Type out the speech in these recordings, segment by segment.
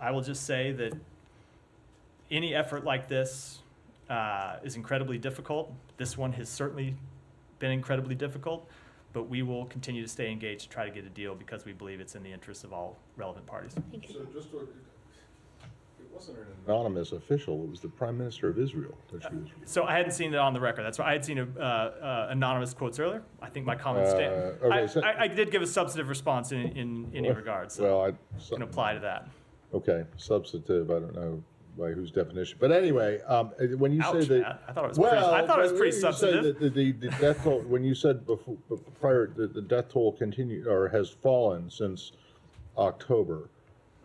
I will just say that any effort like this is incredibly difficult. This one has certainly been incredibly difficult, but we will continue to stay engaged to try to get a deal because we believe it's in the interests of all relevant parties. So just to, it wasn't an anonymous official, it was the Prime Minister of Israel that she was. So I hadn't seen it on the record. That's why I had seen anonymous quotes earlier. I think my comments stand. Okay, I did give a substantive response in any regard, so Well, I can apply to that. okay, substantive. I don't know by whose definition, but anyway, when you Ouch, say that, Matt. I thought it was well, pretty, I thought it was but pretty you say substantive. that the death toll. When you said before, prior, the death toll continued or has fallen since October.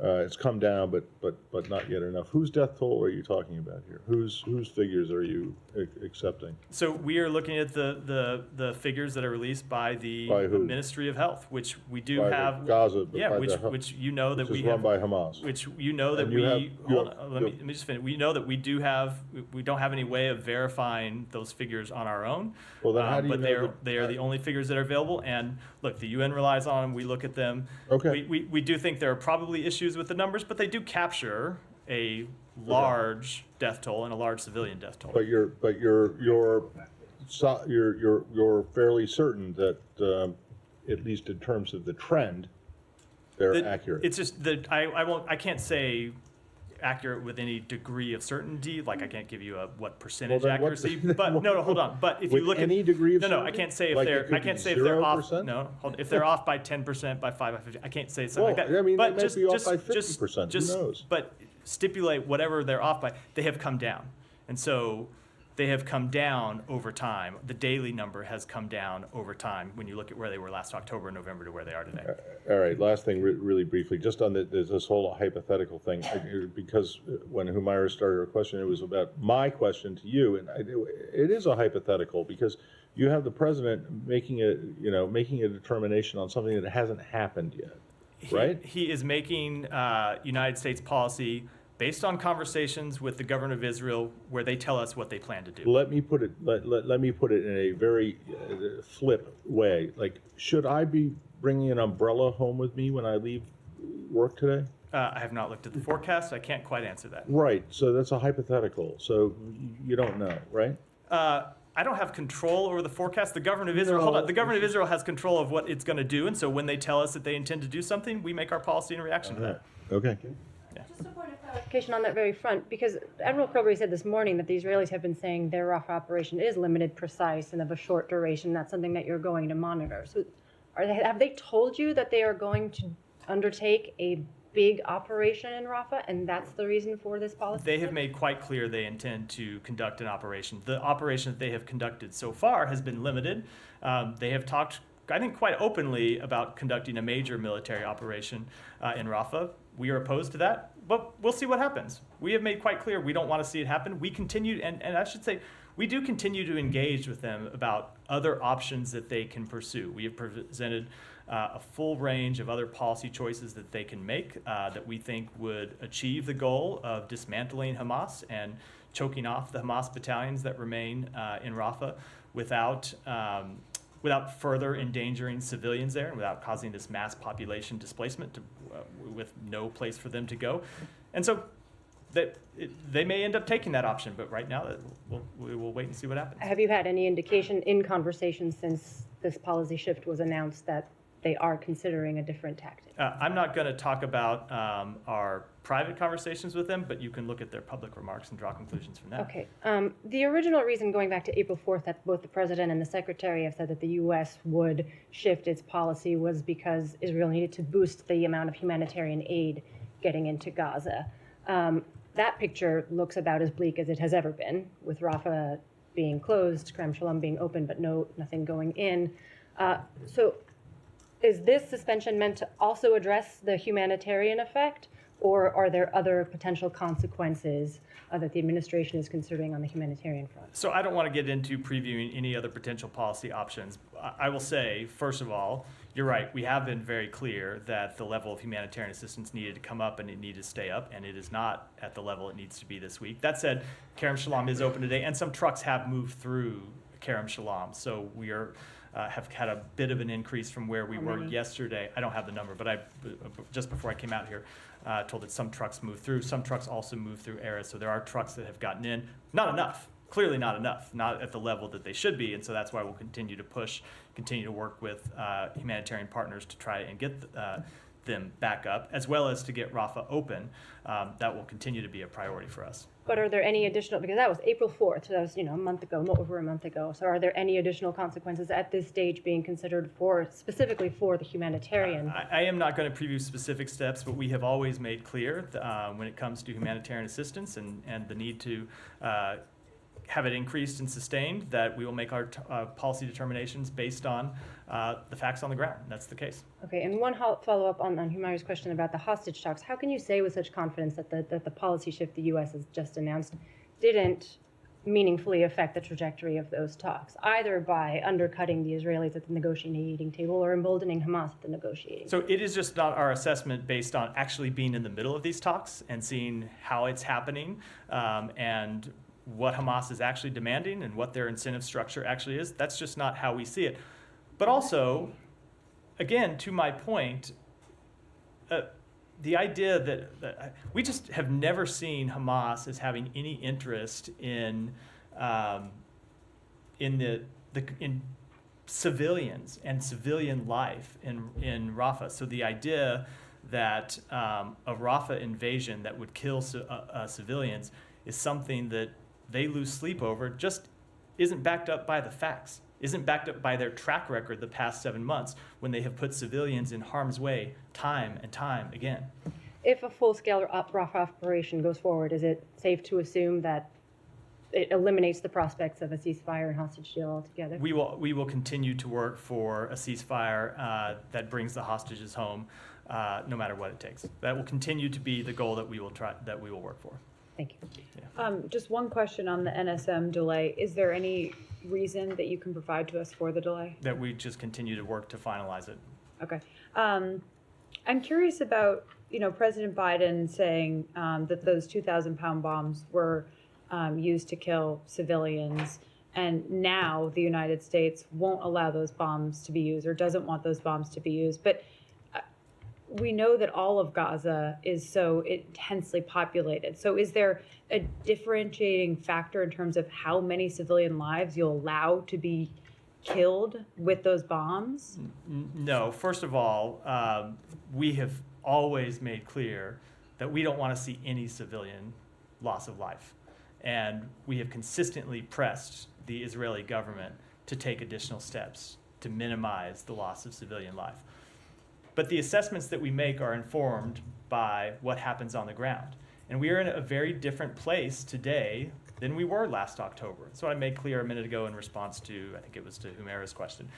It's come down, but not yet enough. Whose death toll are you talking about here? Whose figures are you accepting? So we are looking at the figures that are released by the who? Ministry of Health, which we do By have. Gaza, but Yeah, by which you know that which we is run have. by Hamas. Which you know that And you we have- you hold have- on, let me just finish. We know that we don't have any way of verifying those figures on our own. Well, then how do you but know they are the only figures that are available. And look, the UN relies on them. We look at them. Okay. We do think there are probably issues with the numbers, but they do capture a large death toll and a large civilian death toll. But you're fairly certain that at least in terms of the trend, they're accurate. It's just that I can't say accurate with any degree of certainty. Like I can't give you a what percentage Well, then what's accuracy. the- But no, hold on. But if With you look any at degree of no, I certainty? can't say if Like it they're could I can't be say if they're off. 0%? No, if they're off by 10%, by 5, by 50. I can't say something Well, like that. I mean, but they might be off by 50%. Who Just knows? But stipulate whatever they're off by. They have come down, and so they have come down over time. The daily number has come down over time when you look at where they were last October and November to where they are today. All right, last thing, really briefly, just on this whole hypothetical thing, because when Humaira started her question, it was about my question to you, and it is a hypothetical because you have the president making a determination on something that hasn't happened yet, right? He is making United States policy based on conversations with the government of Israel, where they tell us what they plan to do. Let me put it. Let me put it in a very flip way. Like, should I be bringing an umbrella home with me when I leave work today? I have not looked at the forecast. I can't quite answer that. Right. So that's a hypothetical. So you don't know, right? I don't have control over the forecast. The government of Israel. Hold on. The government of Israel has control of what it's going to do, and so when they tell us that they intend to do something, we make our policy in reaction to that. Okay. Just a point of clarification on that very front, because Admiral Kilbury said this morning that the Israelis have been saying their Rafah operation is limited, precise, and of a short duration. That's something that you're going to monitor. So have they told you that they are going to undertake a big operation in Rafah, and that's the reason for this policy? They have made quite clear they intend to conduct an operation. The operation that they have conducted so far has been limited. They have talked, I think, quite openly about conducting a major military operation in Rafah. We are opposed to that, but we'll see what happens. We have made quite clear we don't want to see it happen. We continue, and I should say, we do continue to engage with them about other options that they can pursue. We have presented a full range of other policy choices that they can make that we think would achieve the goal of dismantling Hamas and choking off the Hamas battalions that remain in Rafah without further endangering civilians there and without causing this mass population displacement with no place for them to go. And so they may end up taking that option, but right now we will wait and see what happens. Have you had any indication in conversations since this policy shift was announced that they are considering a different tactic? I'm not going to talk about our private conversations with them, but you can look at their public remarks and draw conclusions from that. Okay. The original reason going back to April 4th that both the president and the secretary have said that the U.S. would shift its policy was because Israel needed to boost the amount of humanitarian aid getting into Gaza. That picture looks about as bleak as it has ever been, with Rafah being closed, Kerem Shalom being open, but nothing going in. So is this suspension meant to also address the humanitarian effect, or are there other potential consequences that the administration is considering on the humanitarian front? So I don't want to get into previewing any other potential policy options. I will say, first of all, you're right. We have been very clear that the level of humanitarian assistance needed to come up and it needed to stay up, and it is not at the level it needs to be this week. That said, Kerem Shalom is open today, and some trucks have moved through Kerem Shalom. So we are have had a bit of an increase from where we were yesterday. I don't have the number, but just before I came out here, told that some trucks move through. Some trucks also move through Erez. So there are trucks that have gotten in. Not enough. Clearly not enough. Not at the level that they should be. And so that's why we'll continue to push, continue to work with humanitarian partners to try and get them back up, as well as to get Rafah open. That will continue to be a priority for us. But are there any additional, because that was April 4th, so that was, a month ago, over a month ago. So are there any additional consequences at this stage being considered specifically for the humanitarian? I am not going to preview specific steps, but we have always made clear when it comes to humanitarian assistance and the need to have it increased and sustained, that we will make our policy determinations based on the facts on the ground. That's the case. Okay, and one follow-up on Humayra's question about the hostage talks. How can you say with such confidence that the policy shift the U.S. has just announced didn't meaningfully affect the trajectory of those talks, either by undercutting the Israelis at the negotiating table or emboldening Hamas at the negotiating table? So it is just not our assessment based on actually being in the middle of these talks and seeing how it's happening and what Hamas is actually demanding and what their incentive structure actually is. That's just not how we see it. But also, again, to my point, the idea that we just have never seen Hamas as having any interest in civilians and civilian life in Rafah. So the idea that a Rafah invasion that would kill civilians is something that they lose sleep over, just isn't backed up by the facts, isn't backed up by their track record the past 7 months when they have put civilians in harm's way time and time again. If a full-scale Rafah operation goes forward, is it safe to assume that it eliminates the prospects of a ceasefire and hostage deal altogether? We will continue to work for a ceasefire that brings the hostages home, no matter what it takes. That will continue to be the goal that we will work for. Thank you. Yeah. Just one question on the NSM delay. Is there any reason that you can provide to us for the delay? That we just continue to work to finalize it. Okay. I'm curious about, President Biden saying that those 2,000-pound bombs were used to kill civilians, and now the United States won't allow those bombs to be used or doesn't want those bombs to be used. But we know that all of Gaza is so intensely populated. So is there a differentiating factor in terms of how many civilian lives you'll allow to be killed with those bombs? No. First of all, we have always made clear that we don't want to see any civilian loss of life. And we have consistently pressed the Israeli government to take additional steps to minimize the loss of civilian life. But the assessments that we make are informed by what happens on the ground. And we are in a very different place today than we were last October. So I made clear a minute ago in response to, I think it was to Humayra's question,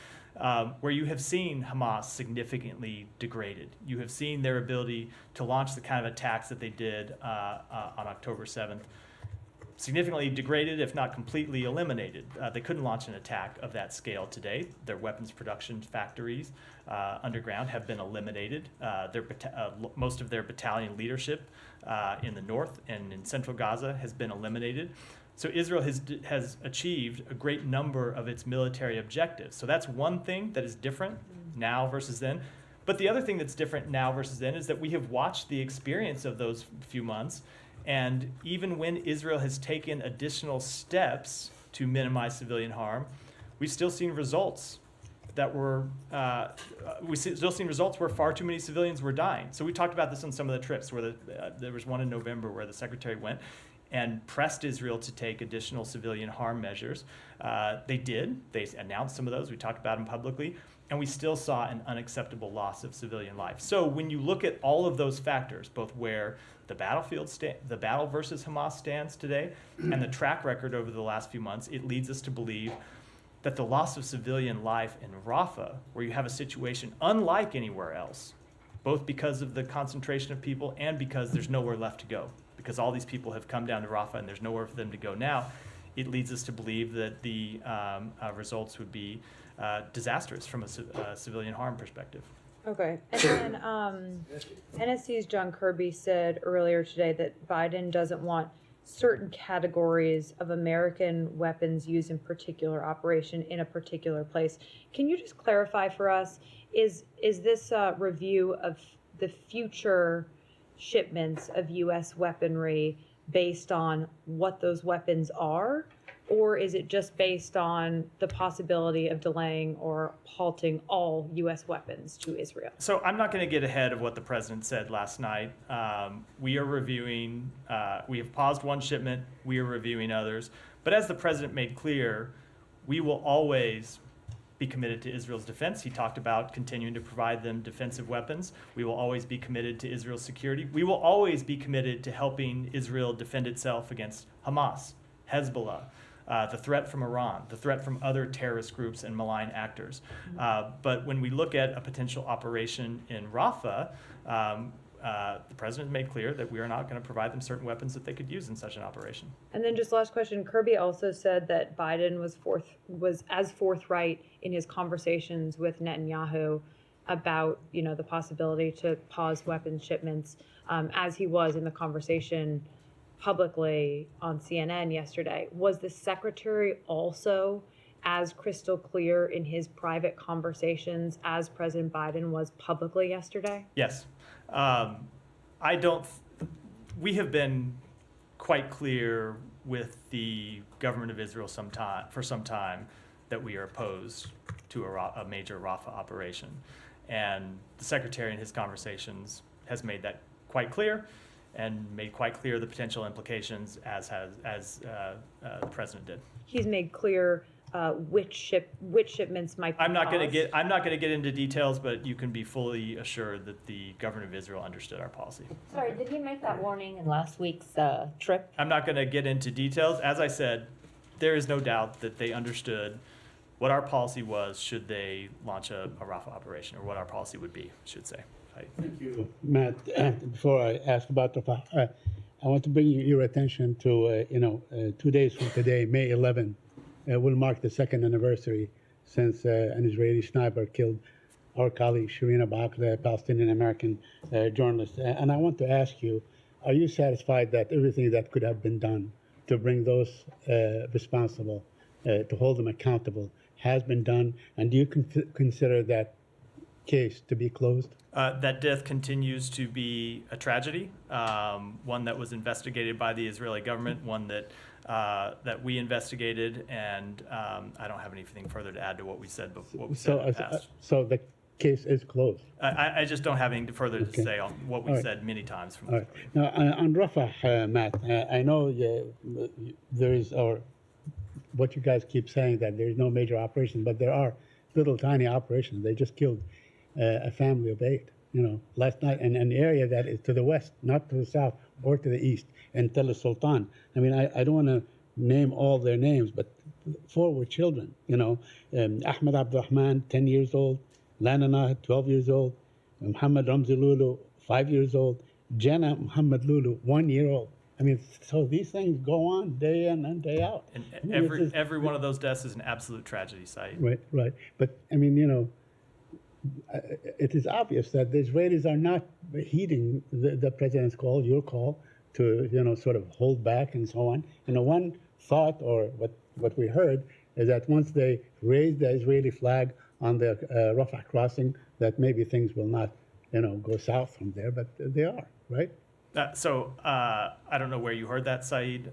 where you have seen Hamas significantly degraded. You have seen their ability to launch the kind of attacks that they did on October 7th. Significantly degraded, if not completely eliminated. They couldn't launch an attack of that scale today. Their weapons production factories underground have been eliminated. Most of their battalion leadership in the north and in central Gaza has been eliminated. So Israel has achieved a great number of its military objectives. So that's one thing that is different now versus then. But the other thing that's different now versus then is that we have watched the experience of those few months. And even when Israel has taken additional steps to minimize civilian harm, we've still seen results that were where far too many civilians were dying. So we talked about this on some of the trips where there was one in November where the secretary went and pressed Israel to take additional civilian harm measures. They did. They announced some of those. We talked about them publicly. And we still saw an unacceptable loss of civilian life. So when you look at all of those factors, both where the the battle versus Hamas stands today, and the track record over the last few months, it leads us to believe that the loss of civilian life in Rafah, where you have a situation unlike anywhere else, both because of the concentration of people and because there's nowhere left to go, because all these people have come down to Rafah and there's nowhere for them to go now, it leads us to believe that the results would be disastrous from a civilian harm perspective. Okay. And then NSC's John Kirby said earlier today that Biden doesn't want certain categories of American weapons used in particular operation in a particular place. Can you just clarify for us, is this a review of the future shipments of U.S. weaponry based on what those weapons are? Or is it just based on the possibility of delaying or halting all U.S. weapons to Israel? So I'm not going to get ahead of what the president said last night. We are reviewing, we have paused one shipment, we are reviewing others. But as the president made clear, we will always be committed to Israel's defense. He talked about continuing to provide them defensive weapons. We will always be committed to Israel's security. We will always be committed to helping Israel defend itself against Hamas, Hezbollah, the threat from Iran, the threat from other terrorist groups and malign actors. But when we look at a potential operation in Rafah, the president made clear that we are not going to provide them certain weapons that they could use in such an operation. And then just last question, Kirby also said that Biden was as forthright in his conversations with Netanyahu about, the possibility to pause weapons shipments, as he was in the conversation publicly on CNN yesterday. Was the secretary also as crystal clear in his private conversations as President Biden was publicly yesterday? Yes. We have been quite clear with the government of Israel for some time that we are opposed to a major Rafah operation. And the secretary in his conversations has made that quite clear and made quite clear the potential implications as the president did. He's made clear which shipments might be I'm not going paused. to get into details, but you can be fully assured that the government of Israel understood our policy. Sorry, did he make that warning in last week's trip? I'm not going to get into details. As I said, there is no doubt that they understood what our policy was should they launch a Rafah operation, or what our policy would be, I should say. Thank you, Matt. Before I ask about Rafah, I want to bring your attention to, 2 days from today, May 11, will mark the second anniversary since an Israeli sniper killed our colleague Shireen Abu Akleh, a Palestinian-American journalist. And I want to ask you, are you satisfied that everything that could have been done to bring those responsible, to hold them accountable, has been done? And do you consider that case to be closed? That death continues to be a tragedy, one that was investigated by the Israeli government, one that we investigated, and I don't have anything further to add to what we said before. So the case is closed. I just don't have anything further to say on what we said many times. All right. Now, on Rafah, Matt, I know there is, or what you guys keep saying, that there is no major operation, but there are little tiny operations. They just killed a family of 8, last night in an area that is to the west, not to the south or to the east, in Tel Sultan. I mean, I don't want to name all their names, but 4 were children, Ahmed Abdurrahman, 10 years old, Lanana, 12 years old, Muhammad Ramzi Lulu, 5 years old, Jenna Muhammad Lulu, 1 year old. I mean, so these things go on day in and day out. And every one of those deaths is an absolute tragedy, Saeed. Right. But, I mean, it is obvious that the Israelis are not heeding the president's call, your call, to, sort of hold back and so on. One thought, or what we heard, is that once they raise the Israeli flag on the Rafah crossing, that maybe things will not, go south from there, but they are, right? I don't know where you heard that, Saeed.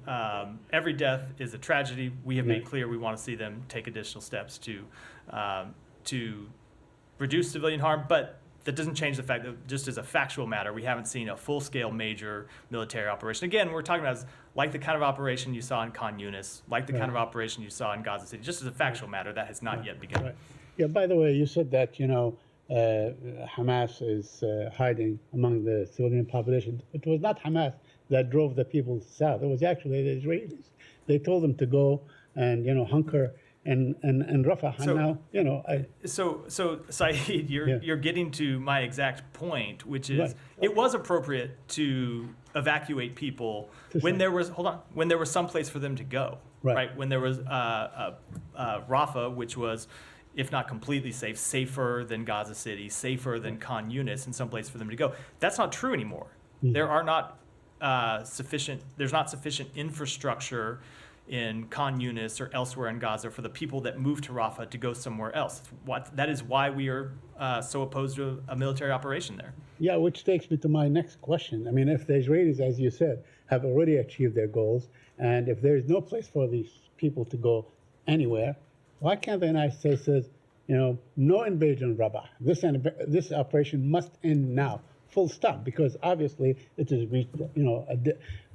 Every death is a tragedy. We have made clear we want to see them take additional steps to reduce civilian harm, but that doesn't change the fact that, just as a factual matter, we haven't seen a full-scale major military operation. Again, we're talking about like the kind of operation you saw in Khan Yunis, like the kind of operation you saw in Gaza City. Just as a factual matter, that has not yet begun. Right. Yeah, by the way, you said that, Hamas is hiding among the civilian population. It was not Hamas that drove the people south. It was actually the Israelis. They told them to go and, hunker and Rafah. So, and now, So Saeed, you're getting to my exact point, which is it was appropriate to evacuate people when there was some place for them to go. Right? When there was Rafah, which was, if not completely safe, safer than Gaza City, safer than Khan Yunis, and some place for them to go. That's not true anymore. There are not there's not sufficient infrastructure in Khan Yunis or elsewhere in Gaza for the people that move to Rafah to go somewhere else. That is why we are so opposed to a military operation there. Yeah, which takes me to my next question. I mean, if the Israelis, as you said, have already achieved their goals, and if there is no place for these people to go anywhere, why can't the United States say, no invasion of Rafah? This operation must end now, full stop, because obviously it has reached,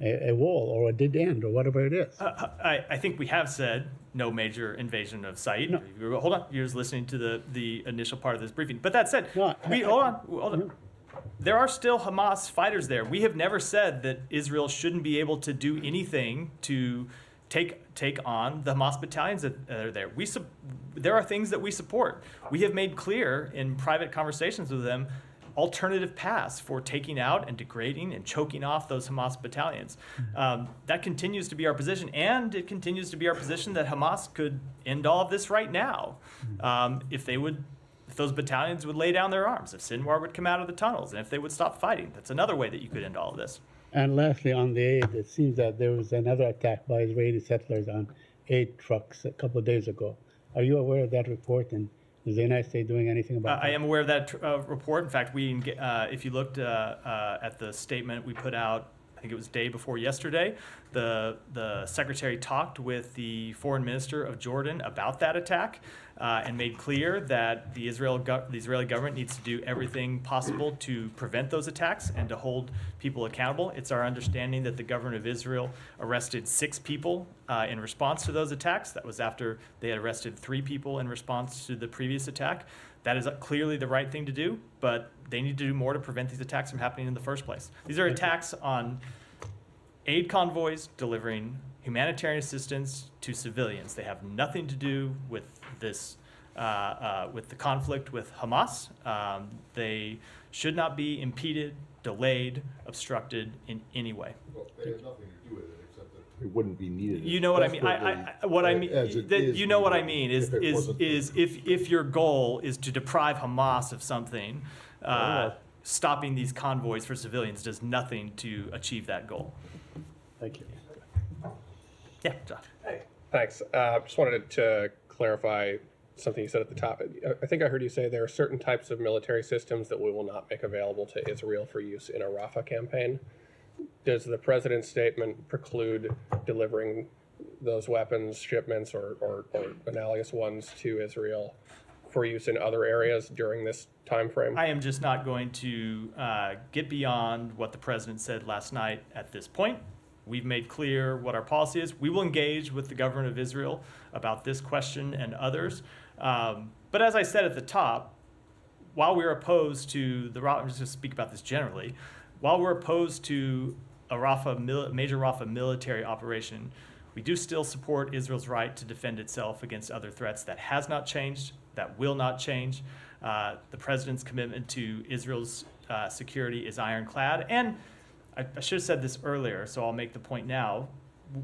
a wall or a dead end or whatever it is. I think we have said no major invasion of site. No. Hold on, you're just listening to the initial part of this briefing. But that said, No, hold on. There are still Hamas fighters there. We have never said that Israel shouldn't be able to do anything to take on the Hamas battalions that are there. There are things that we support. We have made clear in private conversations with them alternative paths for taking out and degrading and choking off those Hamas battalions. That continues to be our position, and it continues to be our position that Hamas could end all of this right now if those battalions would lay down their arms, if Sinwar would come out of the tunnels, and if they would stop fighting. That's another way that you could end all of this. And lastly, on the aid, it seems that there was another attack by Israeli settlers on aid trucks a couple of days ago. Are you aware of that report, and is the United States doing anything about that? I am aware of that report. In fact, if you looked at the statement we put out, I think it was day before yesterday, the secretary talked with the foreign minister of Jordan about that attack and made clear that the Israeli government needs to do everything possible to prevent those attacks and to hold people accountable. It's our understanding that the government of Israel arrested 6 people in response to those attacks. That was after they had arrested 3 people in response to the previous attack. That is clearly the right thing to do, but they need to do more to prevent these attacks from happening in the first place. These are attacks on aid convoys delivering humanitarian assistance to civilians. They have nothing to do with this, with the conflict with Hamas. They should not be impeded, delayed, obstructed in any way. Well, they have nothing to do with it except that it wouldn't be needed. You know what I mean? What I mean, you know what I mean is if your goal is to deprive Hamas of something, stopping these convoys for civilians does nothing to achieve that goal. Thank you. Yeah, John. Thanks. Just wanted to clarify something you said at the top. I think I heard you say there are certain types of military systems that we will not make available to Israel for use in a Rafah campaign. Does the president's statement preclude delivering those weapons, shipments, or analogous ones to Israel for use in other areas during this time frame? I am just not going to get beyond what the president said last night at this point. We've made clear what our policy is. We will engage with the government of Israel about this question and others. But as I said at the top, while we're opposed to I'm just going to speak about this generally, while we're opposed to a major Rafah military operation, we do still support Israel's right to defend itself against other threats. That has not changed. That will not change. The president's commitment to Israel's security is ironclad. And I should have said this earlier, so I'll make the point now.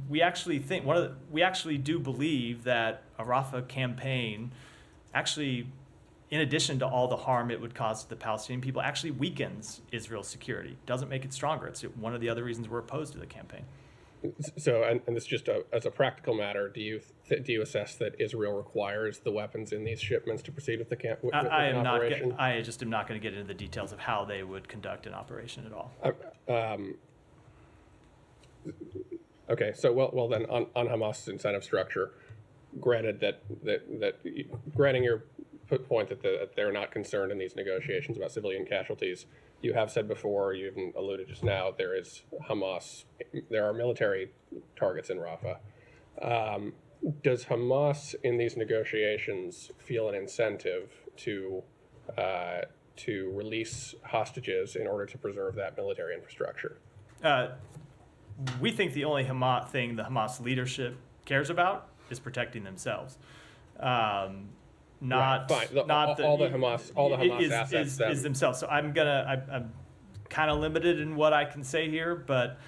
We actually do believe that a Rafah campaign actually, in addition to all the harm it would cause to the Palestinian people, actually weakens Israel's security, doesn't make it stronger. It's one of the other reasons we're opposed to the campaign. So, and this just as a practical matter, do you assess that Israel requires the weapons in these shipments to proceed with the operation? I just am not going to get into the details of how they would conduct an operation at all. Okay, so well then on Hamas incentive structure, granted granting your point that they're not concerned in these negotiations about civilian casualties, you have said before, you even alluded just now, there are military targets in Rafah. Does Hamas in these negotiations feel an incentive to release hostages in order to preserve that military infrastructure? We think the only thing the Hamas leadership cares about is protecting themselves. All the Hamas assets is themselves. So I'm kind of limited in what I can say here, but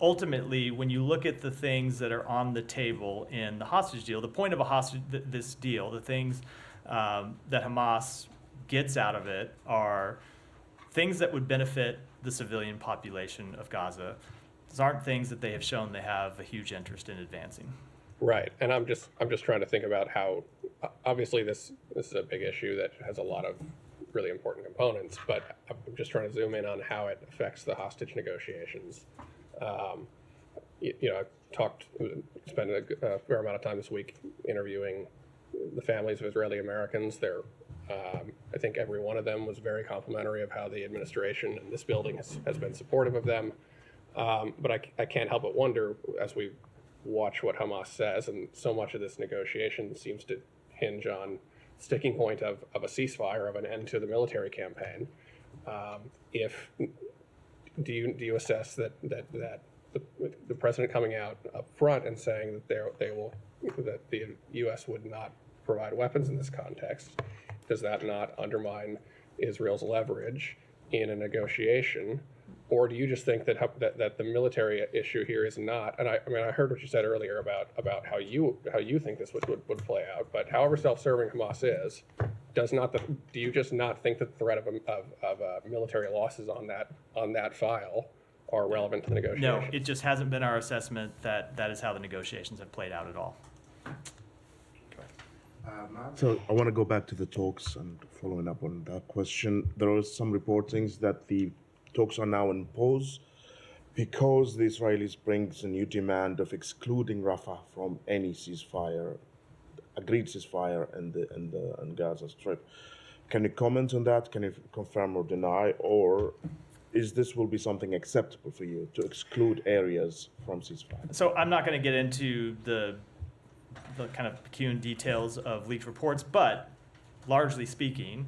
ultimately, when you look at the things that are on the table in the hostage deal, the point of this deal, the things that Hamas gets out of it are things that would benefit the civilian population of Gaza. These aren't things that they have shown they have a huge interest in advancing. Right, and I'm just trying to think about how, obviously this is a big issue that has a lot of really important components, but I'm just trying to zoom in on how it affects the hostage negotiations. I've spent a fair amount of time this week interviewing the families of Israeli Americans. I think every one of them was very complimentary of how the administration and this building has been supportive of them. But I can't help but wonder, as we watch what Hamas says, and so much of this negotiation seems to hinge on sticking point of a ceasefire, of an end to the military campaign. Do you assess that the president coming out up front and saying that that the U.S. would not provide weapons in this context, does that not undermine Israel's leverage in a negotiation? Or do you just think that the military issue here is not? And I heard what you said earlier about how you think this would play out. But however self-serving Hamas is, do you just not think that the threat of military losses on that file are relevant to the negotiations? No, it just hasn't been our assessment that is how the negotiations have played out at all. So I want to go back to the talks and following up on that question. There was some reportings that the talks are now in pause because the Israelis brings a new demand of excluding Rafah from any ceasefire, agreed ceasefire in Gaza Strip. Can you comment on that? Can you confirm or deny? Or is this will be something acceptable for you to exclude areas from ceasefire? So I'm not going to get into the kind of peculiar details of leaked reports, but broadly speaking,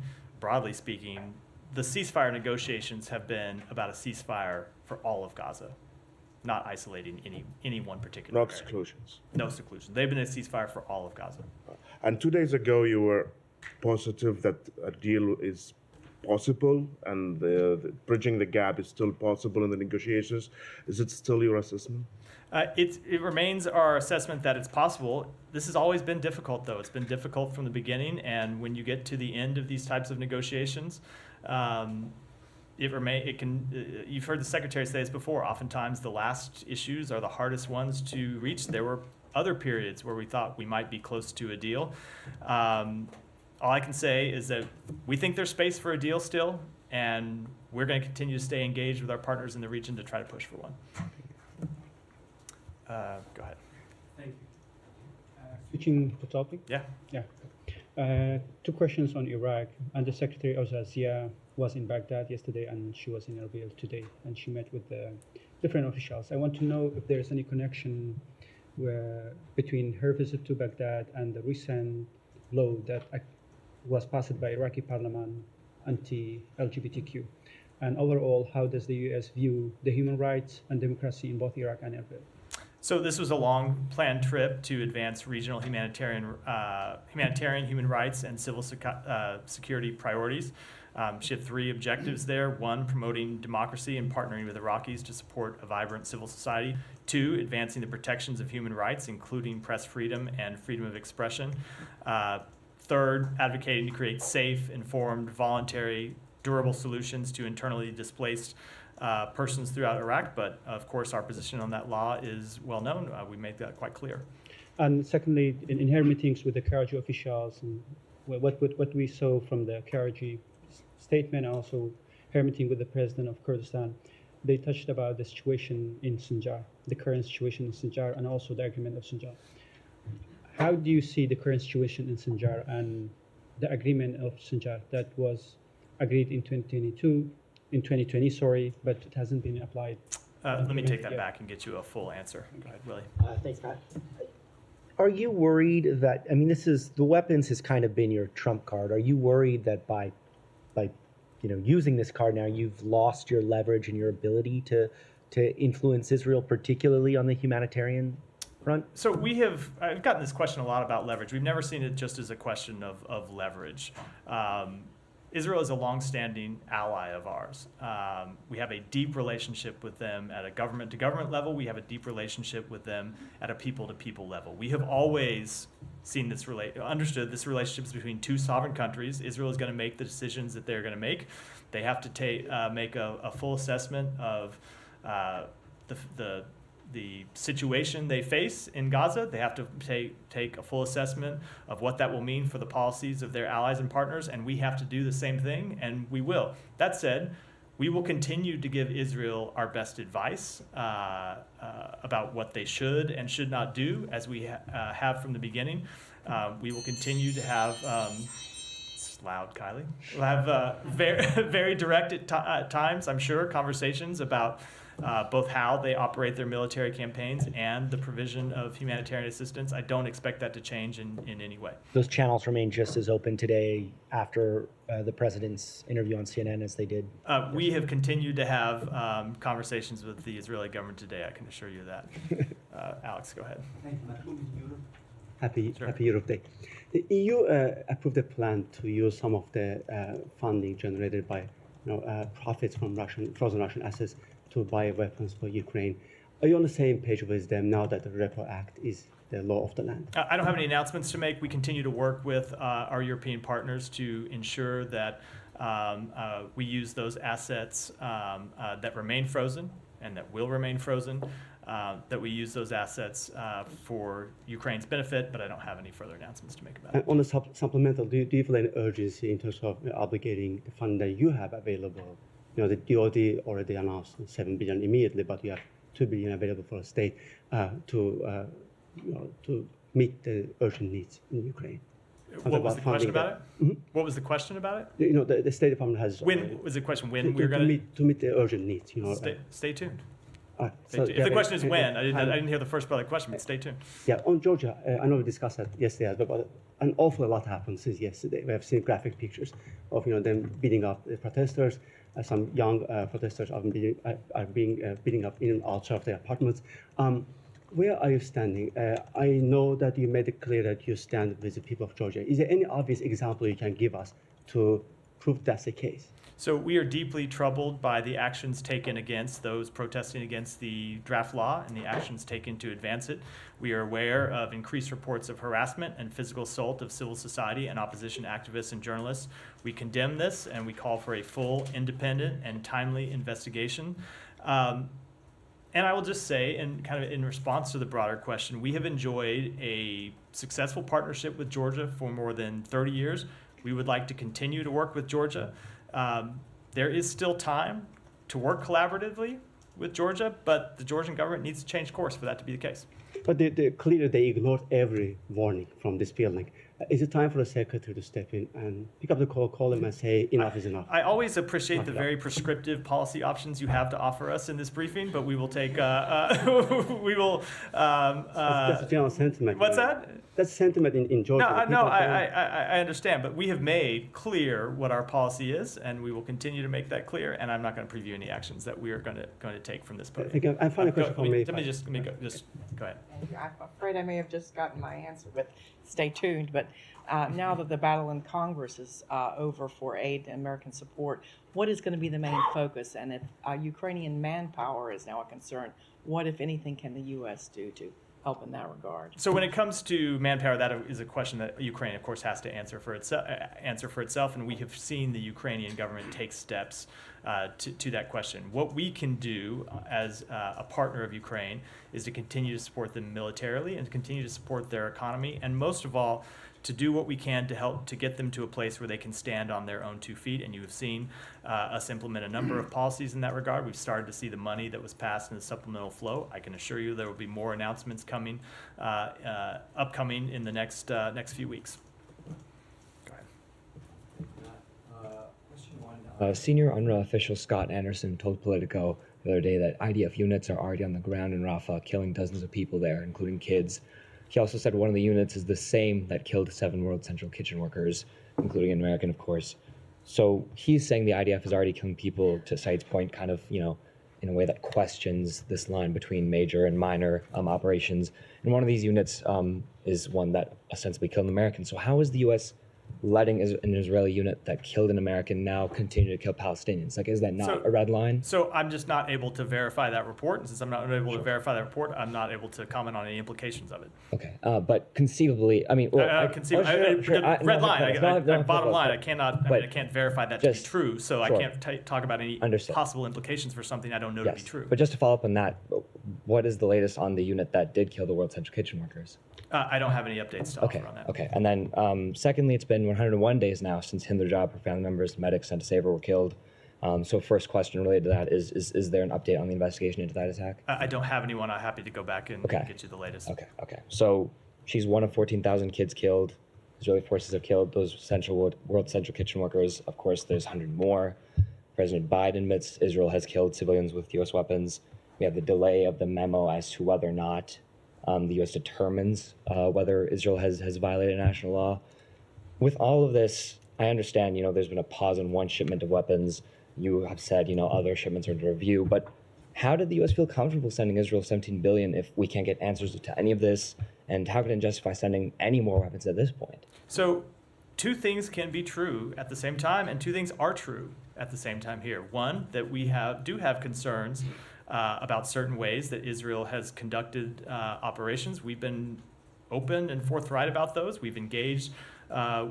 the ceasefire negotiations have been about a ceasefire for all of Gaza, not isolating any one particular Not area. exclusions. No seclusion. They've been a ceasefire for all of Gaza. And 2 days ago, you were positive that a deal is possible and the bridging the gap is still possible in the negotiations. Is it still your assessment? It remains our assessment that it's possible. This has always been difficult, though. It's been difficult from the beginning, and when you get to the end of these types of negotiations, you've heard the secretary say this before. Oftentimes, the last issues are the hardest ones to reach. There were other periods where we thought we might be close to a deal. All I can say is that we think there's space for a deal still, and we're going to continue to stay engaged with our partners in the region to try to push for one. Go ahead. Thank you. Switching the topic. Yeah. 2 questions on Iraq. Undersecretary Ozazia was in Baghdad yesterday, and she was in Erbil today, and she met with the different officials. I want to know if there's any connection between her visit to Baghdad and the recent law that was passed by Iraqi parliament anti-LGBTQ. And overall, how does the U.S. view the human rights and democracy in both Iraq and Erbil? So this was a long-planned trip to advance regional humanitarian, human rights, and civil security priorities. She had 3 objectives there. 1, promoting democracy and partnering with Iraqis to support a vibrant civil society. 2, advancing the protections of human rights, including press freedom and freedom of expression. 3rd, advocating to create safe, informed, voluntary, durable solutions to internally displaced persons throughout Iraq, but of course our position on that law is well known. We made that quite clear. And secondly, in her meetings with the KRG officials, and what we saw from the KRG statement, also her meeting with the president of Kurdistan, they touched about the situation in Sinjar, the current situation in Sinjar, and also the agreement of Sinjar. How do you see the current situation in Sinjar and the agreement of Sinjar that was agreed in 2020, sorry, but it hasn't been applied? Let me take that back and get you a full answer. Go ahead, Willie. Thanks, Matt. Are you worried that, I mean, the weapons has kind of been your trump card. Are you worried that by using this card now, you've lost your leverage and your ability to influence Israel, particularly on the humanitarian front? So I've gotten this question a lot about leverage. We've never seen it just as a question of leverage. Israel is a longstanding ally of ours. We have a deep relationship with them at a government-to-government level. We have a deep relationship with them at a people-to-people level. We have always understood this relationship is between two sovereign countries. Israel is going to make the decisions that they're going to make. They have to make a full assessment of the situation they face in Gaza. They have to take a full assessment of what that will mean for the policies of their allies and partners, and we have to do the same thing, and we will. That said, we will continue to give Israel our best advice about what they should and should not do, as we have from the beginning. We will continue to have, it's loud, Kylie. We'll have very, very direct at times, I'm sure, conversations about both how they operate their military campaigns and the provision of humanitarian assistance. I don't expect that to change in any way. Those channels remain just as open today after the president's interview on CNN as they did. We have continued to have conversations with the Israeli government today, I can assure you that. Alex, go ahead. Happy Sure. Europe Day. The EU approved a plan to use some of the funding generated by profits from frozen Russian assets to buy weapons for Ukraine. Are you on the same page with them now that the Rafah Act is the law of the land? I don't have any announcements to make. We continue to work with our European partners to ensure that we use those assets that remain frozen and that will remain frozen, that we use those assets for Ukraine's benefit, but I don't have any further announcements to make about it. On the supplemental, do you feel any urgency in terms of obligating the fund that you have available? The DoD already announced $7 billion immediately, but you have $2 billion available for the state to meet the urgent needs in Ukraine. What was the question about it? Mm-hmm. What was the question about it? The State Department has. When was the question? When we're going to meet the urgent needs? Stay tuned. Right. If the question is when, I didn't hear the first part of the question, but stay tuned. Yeah, on Georgia, I know we discussed that yesterday, but an awful lot happened since yesterday. We have seen graphic pictures of them beating up the protesters. Some young protesters are being beaten up in and outside of their apartments. Where are you standing? I know that you made it clear that you stand with the people of Georgia. Is there any obvious example you can give us to prove that's the case? So we are deeply troubled by the actions taken against those protesting against the draft law and the actions taken to advance it. We are aware of increased reports of harassment and physical assault of civil society and opposition activists and journalists. We condemn this and we call for a full, independent, and timely investigation. And I will just say, and kind of in response to the broader question, we have enjoyed a successful partnership with Georgia for more than 30 years. We would like to continue to work with Georgia. There is still time to work collaboratively with Georgia, but the Georgian government needs to change course for that to be the case. But clearly they ignored every warning from this building. Is it time for the secretary to step in and pick up the call him and say enough is enough? I always appreciate the very prescriptive policy options you have to offer us in this briefing, but we will take, we will. That's a general sentiment. What's that? That's sentiment in Georgia. No, I understand, but we have made clear what our policy is, and we will continue to make that clear, and I'm not going to preview any actions that we are going to take from this podium. I find a question for me. Let me just go ahead. I'm afraid I may have just gotten my answer, but stay tuned. But now that the battle in Congress is over for aid and American support, what is going to be the main focus? And if Ukrainian manpower is now a concern, what, if anything, can the U.S. do to help in that regard? So when it comes to manpower, that is a question that Ukraine, of course, has to answer for itself, and we have seen the Ukrainian government take steps to that question. What we can do as a partner of Ukraine is to continue to support them militarily and to continue to support their economy, and most of all, to do what we can to help to get them to a place where they can stand on their own 2 feet. And you have seen us implement a number of policies in that regard. We've started to see the money that was passed in the supplemental flow. I can assure you there will be more announcements coming, upcoming in the next few weeks. Go ahead. Senior UNRWA official Scott Anderson told Politico the other day that IDF units are already on the ground in Rafah, killing dozens of people there, including kids. He also said one of the units is the same that killed 7 World Central Kitchen workers, including an American, of course. So he's saying the IDF is already killing people, to Said's point, kind of, in a way that questions this line between major and minor operations. And one of these units is one that ostensibly killed an American. So how is the U.S. letting an Israeli unit that killed an American now continue to kill Palestinians? Like, is that not a red line? So I'm just not able to verify that report. And since I'm not able to verify that report, I'm not able to comment on any implications of it. Okay, but conceivably, I mean, Red line. Bottom line, I but- cannot. I can't verify that to be just- true. So I sure. can't talk about any Understood. possible implications for something I don't know to be true. But just to follow up on that, what is the latest on the unit that did kill the World Central Kitchen workers? I don't have any updates to offer on that. Okay. And then secondly, it's been 101 days now since Hind Rajab, her family members, medics sent to save her were killed. So first question related to that is there an update on the investigation into that attack? I don't have anyone. I'm happy to go back and get you the latest. Okay. So she's one of 14,000 kids killed. Israeli forces have killed those World Central Kitchen workers. Of course, there's 100 more. President Biden admits Israel has killed civilians with U.S. weapons. We have the delay of the memo as to whether or not the U.S. determines whether Israel has violated national law. With all of this, I understand, there's been a pause on one shipment of weapons. You have said, other shipments are under review. But how did the U.S. feel comfortable sending Israel $17 billion if we can't get answers to any of this? And how can it justify sending any more weapons at this point? So two things can be true at the same time, and two things are true at the same time here. One, that we do have concerns about certain ways that Israel has conducted operations. We've been open and forthright about those. We've engaged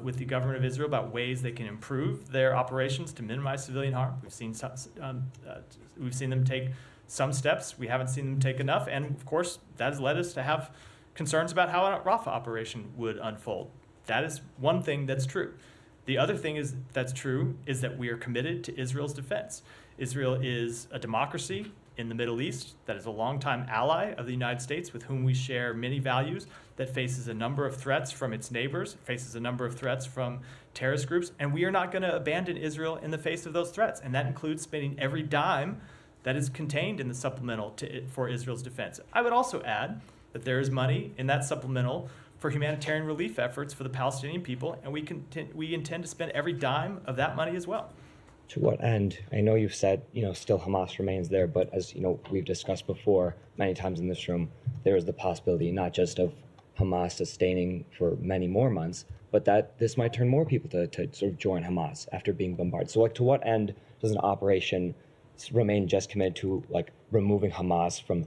with the government of Israel about ways they can improve their operations to minimize civilian harm. We've seen them take some steps. We haven't seen them take enough, and of course, that has led us to have concerns about how a Rafah operation would unfold. That is one thing that's true. The other thing that's true is that we are committed to Israel's defense. Israel is a democracy in the Middle East that is a longtime ally of the United States with whom we share many values, that faces a number of threats from its neighbors, faces a number of threats from terrorist groups, and we are not going to abandon Israel in the face of those threats. And that includes spending every dime that is contained in the supplemental for Israel's defense. I would also add that there is money in that supplemental for humanitarian relief efforts for the Palestinian people, and we intend to spend every dime of that money as well. To what end? I know you've said, still Hamas remains there, but as we've discussed before many times in this room, there is the possibility not just of Hamas sustaining for many more months, but that this might turn more people to sort of join Hamas after being bombarded. So to what end does an operation remain just committed to removing Hamas from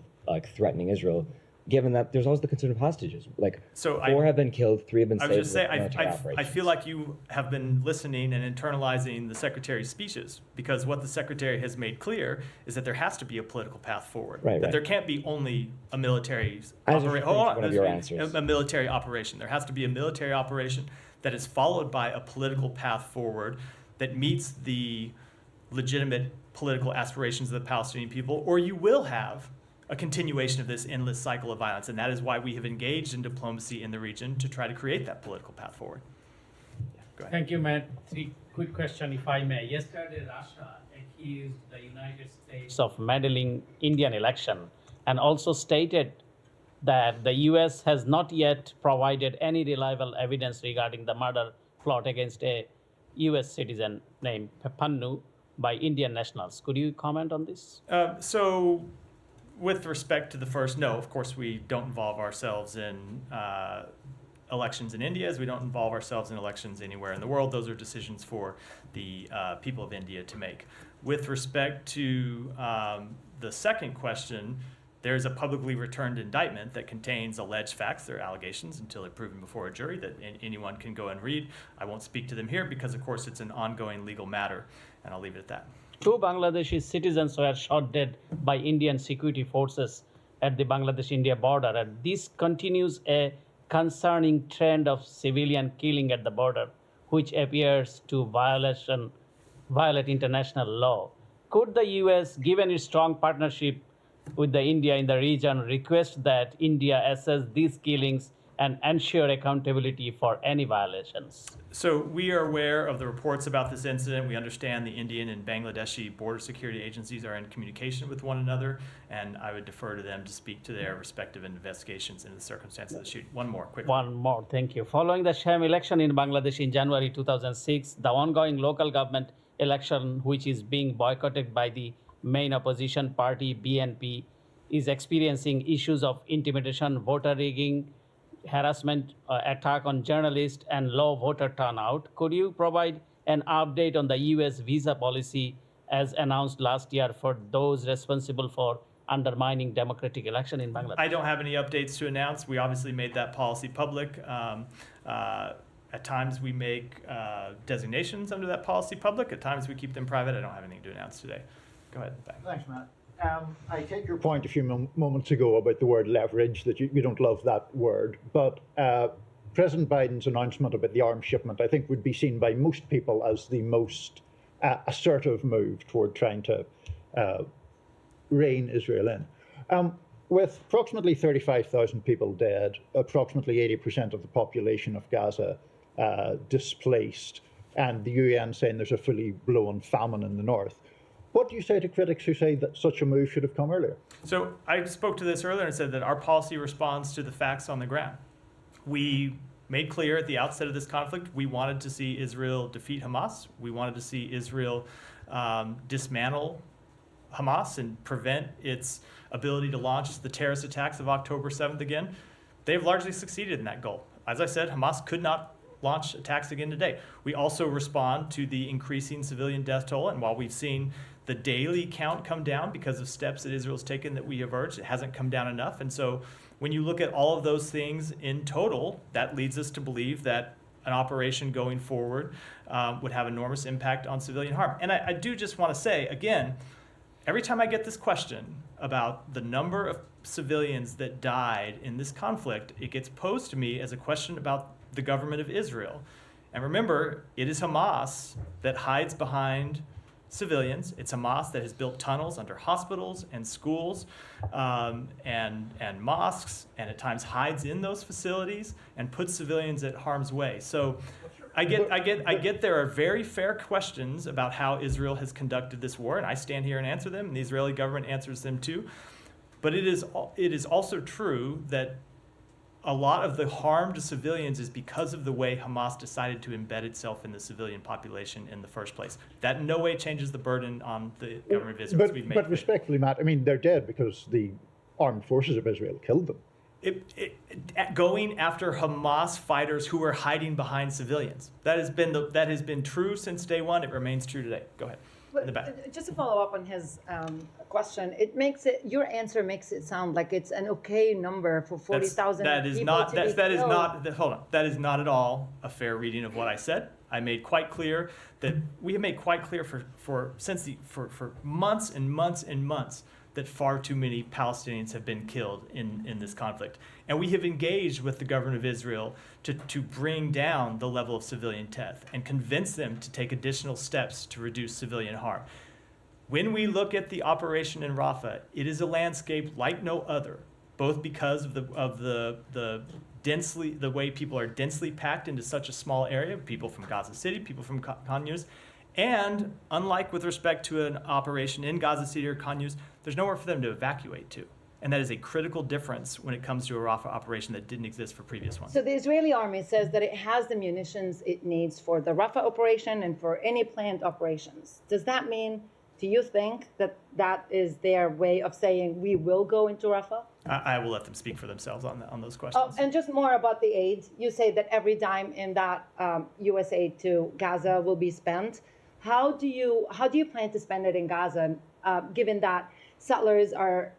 threatening Israel, given that there's always the concern of hostages? Four have been killed, 3 have been saved. I was just saying, I I feel like you have been listening and internalizing the Secretary's speeches, because what the Secretary has made clear is that there has to be a political path forward. That there can't be only a military operation. A military operation. There has to be a military operation that is followed by a political path forward that meets the legitimate political aspirations of the Palestinian people, or you will have a continuation of this endless cycle of violence. And that is why we have engaged in diplomacy in the region to try to create that political path forward. Go ahead. Thank you, Matt. 3 quick question, if I may. Yesterday, Russia accused the United States of meddling Indian election and also stated that the U.S. has not yet provided any reliable evidence regarding the murder plot against a U.S. citizen named Pannu by Indian nationals. Could you comment on this? So with respect to the first, no, of course we don't involve ourselves in elections in India, as we don't involve ourselves in elections anywhere in the world. Those are decisions for the people of India to make. With respect to the second question, there's a publicly returned indictment that contains alleged facts. They're allegations until they're proven before a jury that anyone can go and read. I won't speak to them here because, of course, it's an ongoing legal matter, and I'll leave it at that. 2 Bangladeshi citizens were shot dead by Indian security forces at the Bangladesh-India border, and this continues a concerning trend of civilian killing at the border, which appears to violate international law. Could the U.S., given its strong partnership with the India in the region, request that India assess these killings and ensure accountability for any violations? So we are aware of the reports about this incident. We understand the Indian and Bangladeshi border security agencies are in communication with one another, and I would defer to them to speak to their respective investigations into the circumstances of the shooting. One more, quickly. One more, thank you. Following the sham election in Bangladesh in January 2006, the ongoing local government election, which is being boycotted by the main opposition party, BNP, is experiencing issues of intimidation, voter rigging, harassment attack on journalists and low voter turnout. Could you provide an update on the U.S. visa policy as announced last year for those responsible for undermining democratic election in Bangladesh? I don't have any updates to announce. We obviously made that policy public. At times we make designations under that policy public. At times we keep them private. I don't have anything to announce today. Go ahead. Back. Thanks, Matt. I take your point a few moments ago about the word leverage, that you don't love that word. But President Biden's announcement about the arms shipment, I think, would be seen by most people as the most assertive move toward trying to rein Israel in. With approximately 35,000 people dead, approximately 80% of the population of Gaza displaced, and the UN saying there's a fully blown famine in the north, what do you say to critics who say that such a move should have come earlier? So I spoke to this earlier and said that our policy responds to the facts on the ground. We made clear at the outset of this conflict we wanted to see Israel defeat Hamas. We wanted to see Israel dismantle Hamas and prevent its ability to launch the terrorist attacks of October 7th again. They've largely succeeded in that goal. As I said, Hamas could not launch attacks again today. We also respond to the increasing civilian death toll, and while we've seen the daily count come down because of steps that Israel's taken that we have urged, it hasn't come down enough. And so when you look at all of those things in total, that leads us to believe that an operation going forward would have enormous impact on civilian harm. And I do just want to say, again, every time I get this question about the number of civilians that died in this conflict, it gets posed to me as a question about the government of Israel. And remember, it is Hamas that hides behind civilians. It's Hamas that has built tunnels under hospitals and schools and mosques, and at times hides in those facilities and puts civilians at harm's way. So I get there are very fair questions about how Israel has conducted this war, and I stand here and answer them, and the Israeli government answers them too. But it is also true that a lot of the harm to civilians is because of the way Hamas decided to embed itself in the civilian population in the first place. That in no way changes the burden on the government of Israel. But respectfully, Matt, I mean, they're dead because the armed forces of Israel killed them. Going after Hamas fighters who are hiding behind civilians. That has been true since day one. It remains true today. Go ahead. In the back. Just to follow up on his question, your answer makes it sound like it's an okay number for 40,000 people to be killed. Hold on. That is not at all a fair reading of what I said. I made quite clear that we have made quite clear for months and months and months that far too many Palestinians have been killed in this conflict. And we have engaged with the government of Israel to bring down the level of civilian death and convince them to take additional steps to reduce civilian harm. When we look at the operation in Rafah, it is a landscape like no other, both because of the way people are densely packed into such a small area, people from Gaza City, people from Khan Younis, and unlike with respect to an operation in Gaza City or Khan Younis, there's nowhere for them to evacuate to. And that is a critical difference when it comes to a Rafah operation that didn't exist for previous ones. So the Israeli army says that it has the munitions it needs for the Rafah operation and for any planned operations. Does that mean, do you think that is their way of saying we will go into Rafah? I will let them speak for themselves on those questions. And just more about the aid. You say that every dime in that U.S. aid to Gaza will be spent. How do you plan to spend it in Gaza, given that settlers are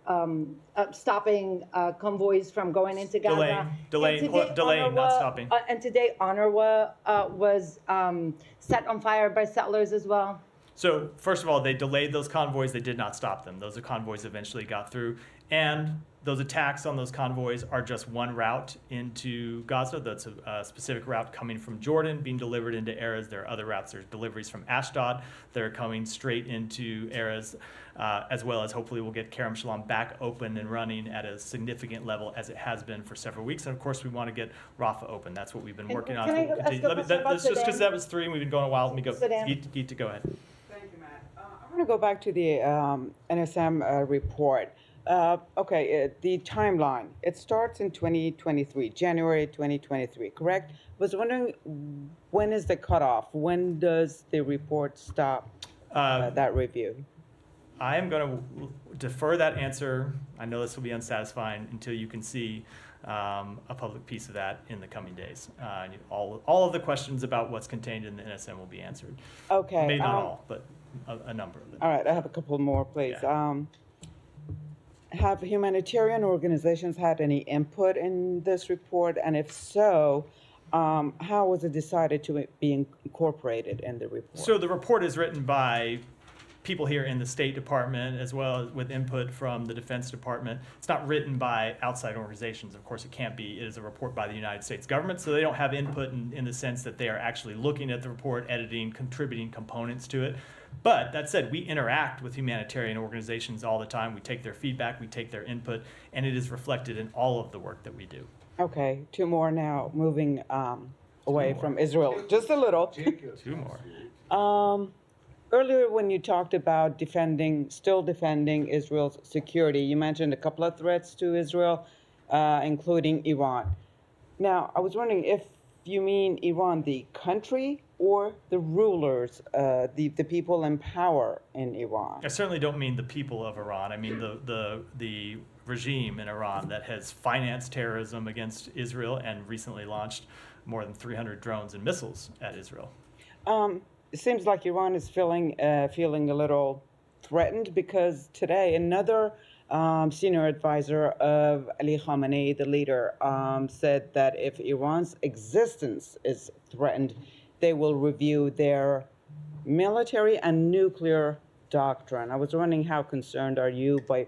stopping convoys from going into Gaza? Delaying, not stopping. And today, UNRWA was set on fire by settlers as well. So first of all, they delayed those convoys. They did not stop them. Those convoys eventually got through. And those attacks on those convoys are just one route into Gaza. That's a specific route coming from Jordan, being delivered into Erez. There are other routes. There's deliveries from Ashdod that are coming straight into Erez, as well as hopefully we'll get Kerem Shalom back open and running at a significant level as it has been for several weeks. And of course, we want to get Rafah open. That's what we've been working on. That's just because that was 3 and we've been going a while. Let me go. Geet, go ahead. Thank you, Matt. I want to go back to the NSM report. The timeline. It starts in 2023, January 2023, correct? I was wondering, when is the cutoff? When does the report stop that review? I am going to defer that answer. I know this will be unsatisfying until you can see a public piece of that in the coming days. All of the questions about what's contained in the NSM will be answered. Okay. Maybe not all, but a number of them. All right, I have a couple more, please. Have humanitarian organizations had any input in this report? And if so, how was it decided to be incorporated in the report? So the report is written by people here in the State Department, as well as with input from the Defense Department. It's not written by outside organizations. Of course, it can't be. It is a report by the United States government, so they don't have input in the sense that they are actually looking at the report, editing, contributing components to it. But that said, we interact with humanitarian organizations all the time. We take their feedback, we take their input, and it is reflected in all of the work that we do. Okay, two more now, moving away from Israel, just a little. Two more. Earlier, when you talked about still defending Israel's security, you mentioned a couple of threats to Israel, including Iran. Now, I was wondering if you mean Iran, the country, or the rulers, the people in power in Iran? I certainly don't mean the people of Iran. I mean the regime in Iran that has financed terrorism against Israel and recently launched more than 300 drones and missiles at Israel. It seems like Iran is feeling a little threatened because today another senior advisor of Ali Khamenei, the leader, said that if Iran's existence is threatened, they will review their military and nuclear doctrine. I was wondering how concerned are you by